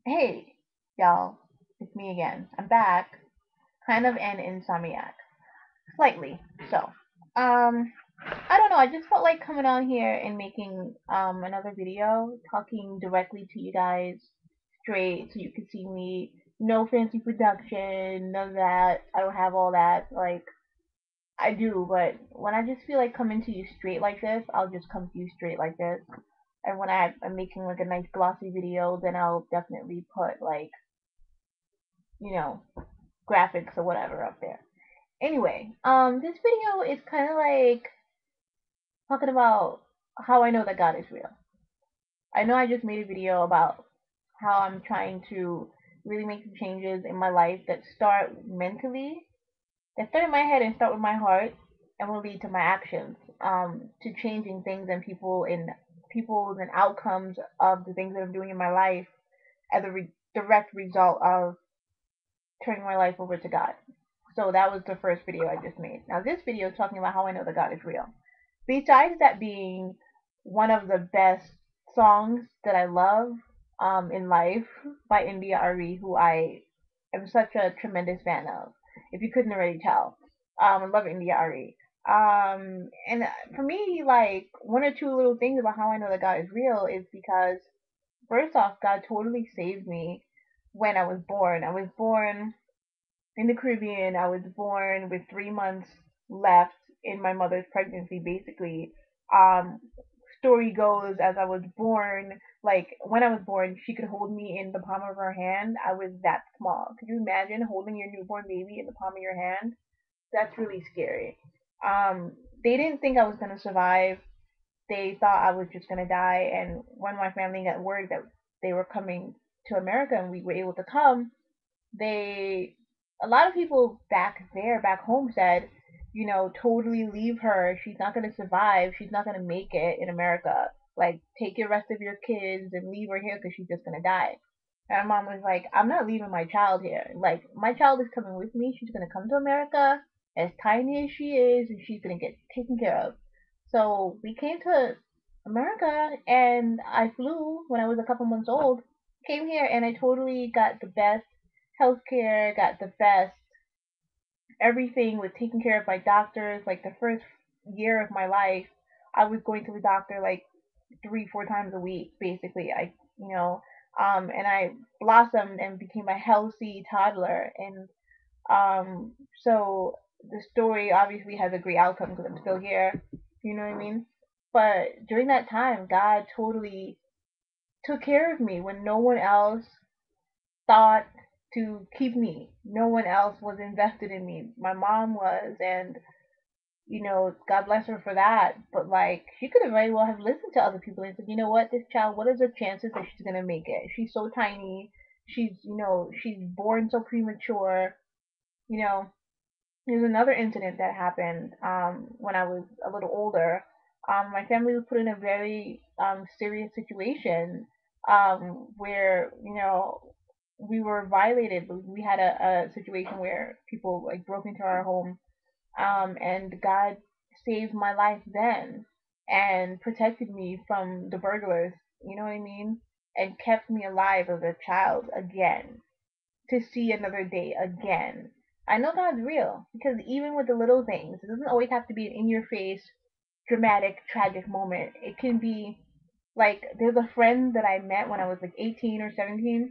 Hey, y'all, it's me again. I'm back, kind of an insomniac, slightly. So, I don't know. I just felt like coming on here and making another video, talking directly to you guys, straight, so you can see me. No fancy production, none of that. I don't have all that. Like I do, but when I just feel like coming to you straight like this, I'll just come to you straight like this. And when I'm making like a nice glossy video, then I'll definitely put like you know graphics or whatever up there. Anyway, this video is kind of like talking about how I know that God is real. I know I just made a video about how I'm trying to really make some changes in my life that start mentally, that start in my head and start with my heart, and will lead to my actions, to changing things and people's and outcomes of the things that I'm doing in my life as a direct result of turning my life over to God. So that was the first video I just made. Now this video is talking about how I know that God is real. Besides that being one of the best songs that I love in life by India Ari, who I am such a tremendous fan of. If you couldn't already tell, I love India Ari. And for me, like one or two little things about how I know that God is real is because first off, God totally saved me when I was born. I was born in the Caribbean. I was born with 3 months left in my mother's pregnancy, basically. Um, Story goes, as I was born, like when I was born, she could hold me in the palm of her hand. I was that small. Could you imagine holding your newborn baby in the palm of your hand? That's really scary. Um, they didn't think I was gonna survive. They thought I was just gonna die. And when my family got word that they were coming to America and we were able to come, they a lot of people back home said, totally leave her. She's not gonna survive. She's not gonna make it in America. Like, take your rest of your kids and leave her here because she's just gonna die. And my mom was like, I'm not leaving my child here. Like, my child is coming with me. She's gonna come to America as tiny as she is, and she's gonna get taken care of. So we came to America, and I flew when I was a couple months old. Came here, and I totally got the best healthcare, got the best everything, was taken care of by doctors. Like the first year of my life, I was going to the doctor like 3, 4 times a week, basically. And I blossomed and became a healthy toddler. And so the story obviously has a great outcome because I'm still here. You know what I mean? But during that time, God totally took care of me when no one else thought to keep me. No one else was invested in me. My mom was, and God bless her for that. But like, she could have very well have listened to other people and said, you know what, this child, what is the chances that she's gonna make it? She's so tiny. She's born so premature. You know, there's another incident that happened when I was a little older. My family was put in a very serious situation where we were violated. We had a situation where people like broke into our home, and God saved my life then and protected me from the burglars. You know what I mean? And kept me alive as a child again to see another day again. I know God's real because even with the little things, it doesn't always have to be an in your face, dramatic, tragic moment. It can be like there's a friend that I met when I was like 18 or 17,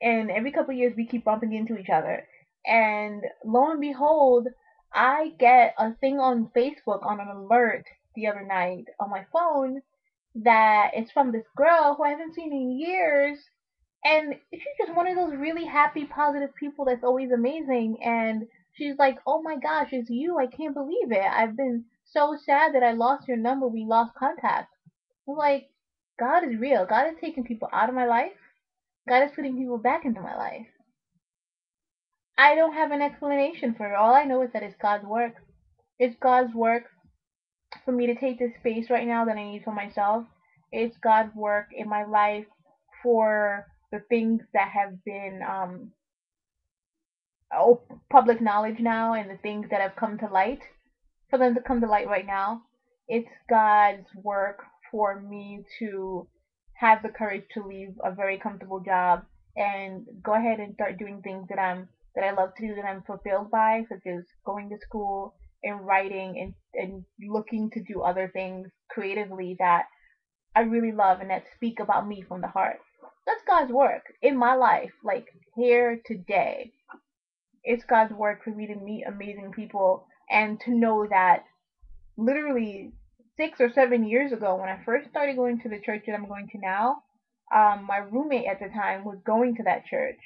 and every couple of years we keep bumping into each other. And lo and behold, I get a thing on Facebook on an alert the other night on my phone that it's from this girl who I haven't seen in years, and she's just one of those really happy, positive people that's always amazing. And she's like, "Oh my gosh, it's you! I can't believe it! I've been so sad that I lost your number. We lost contact." I'm like, God is real. God is taking people out of my life. God is putting people back into my life. I don't have an explanation for it. All I know is that it's God's work. It's God's work for me to take this space right now that I need for myself. It's God's work in my life for the things that have been public knowledge now, and the things that have come to light, for them to come to light right now. It's God's work for me to have the courage to leave a very comfortable job and go ahead and start doing things that I love to do, that I'm fulfilled by, such as going to school and writing and looking to do other things creatively that I really love and that speak about me from the heart. That's God's work in my life, like here today. It's God's work for me to meet amazing people and to know that literally 6 or 7 years ago, when I first started going to the church that I'm going to now, my roommate at the time was going to that church,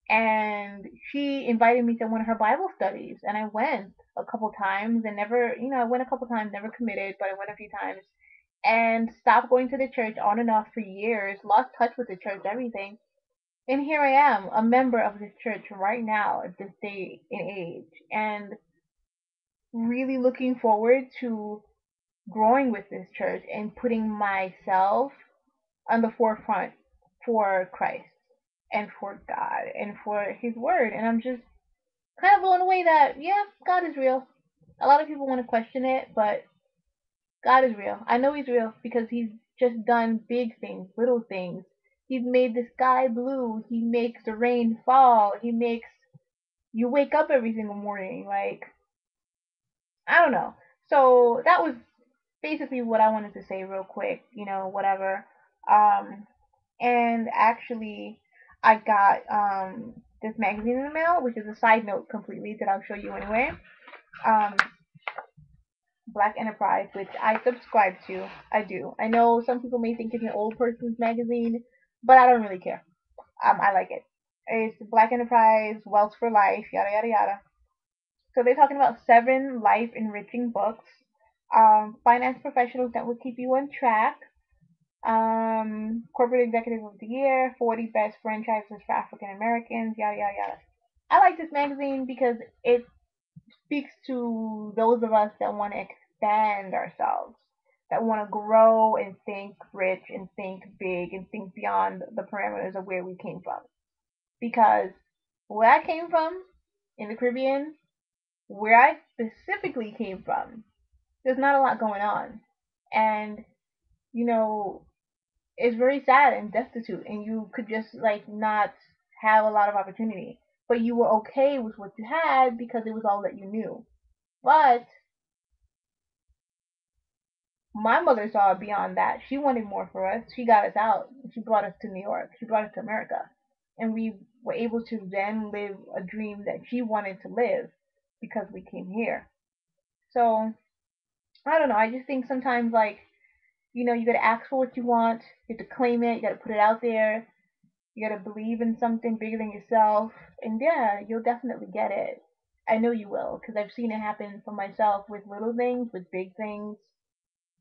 and she invited me to one of her Bible studies, and I went a couple times and never, I went a couple times, never committed, but I went a few times, and stopped going to the church on and off for years, lost touch with the church, everything. And here I am, a member of this church right now at this day and age, and really looking forward to growing with this church and putting myself on the forefront for Christ and for God and for His Word. And I'm just kind of blown away that, yeah, God is real. A lot of people want to question it, but God is real. I know He's real because He's just done big things, little things. He's made the sky blue. He makes the rain fall. He makes you wake up every single morning. Like, I don't know. So that was basically what I wanted to say real quick, whatever. Um, and actually, I got this magazine in the mail, which is a side note completely that I'll show you anyway. Um, Black Enterprise, which I subscribe to. I do. I know some people may think it's an old person's magazine, but I don't really care. I like it. It's Black Enterprise, Wealth for Life, yada yada yada. So they're talking about 7 life enriching books, finance professionals that will keep you on track, corporate executive of the year, 40 best franchises for African Americans, yada yada yada. I like this magazine because it speaks to those of us that want to expand ourselves, that want to grow and think rich and think big and think beyond the parameters of where we came from. Because where I came from in the Caribbean, where I specifically came from, there's not a lot going on. And, you know, it's very sad and destitute, and you could just like not have a lot of opportunity. But you were okay with what you had because it was all that you knew. But my mother saw beyond that. She wanted more for us. She got us out. She brought us to New York. She brought us to America. And we were able to then live a dream that she wanted to live because we came here. So, I don't know. I just think sometimes, like, you gotta ask for what you want. You have to claim it. You gotta put it out there. You gotta believe in something bigger than yourself. And yeah, you'll definitely get it. I know you will because I've seen it happen for myself with little things, with big things,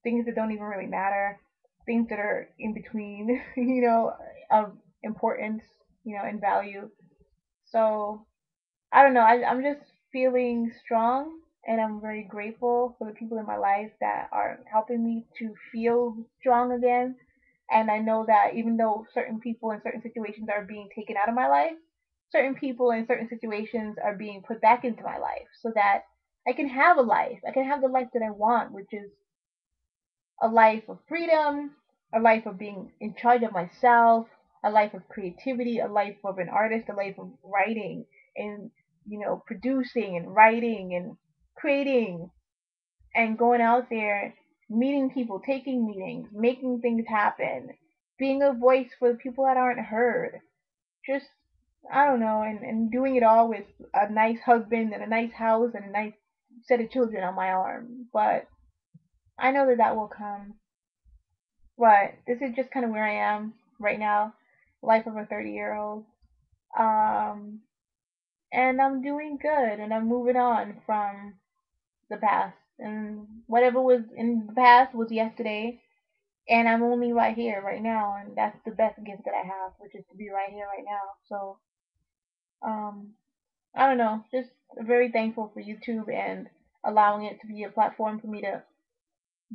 things that don't even really matter, things that are in between, of importance, and value. So I don't know. I'm just feeling strong, and I'm very grateful for the people in my life that are helping me to feel strong again. And I know that even though certain people in certain situations are being taken out of my life, certain people in certain situations are being put back into my life so that I can have a life. I can have the life that I want, which is a life of freedom, a life of being in charge of myself, a life of creativity, a life of an artist, a life of writing and, producing and writing and creating and going out there, meeting people, taking meetings, making things happen, being a voice for the people that aren't heard. Just, I don't know, and doing it all with a nice husband and a nice house and a nice set of children on my arm. But I know that that will come. But this is just kind of where I am right now, life of a 30-year-old. Um, and I'm doing good, and I'm moving on from the past. And whatever was in the past was yesterday, and I'm only right here, right now, and that's the best gift that I have, which is to be right here, right now. So, um, I don't know, just very thankful for YouTube and allowing it to be a platform for me to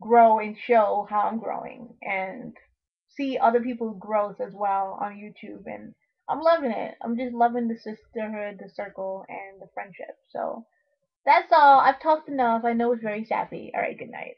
grow and show how I'm growing and see other people's growth as well on YouTube. And I'm loving it. I'm just loving the sisterhood, the circle, and the friendship. So that's all. I've talked enough. I know it's very sappy. All right, good night.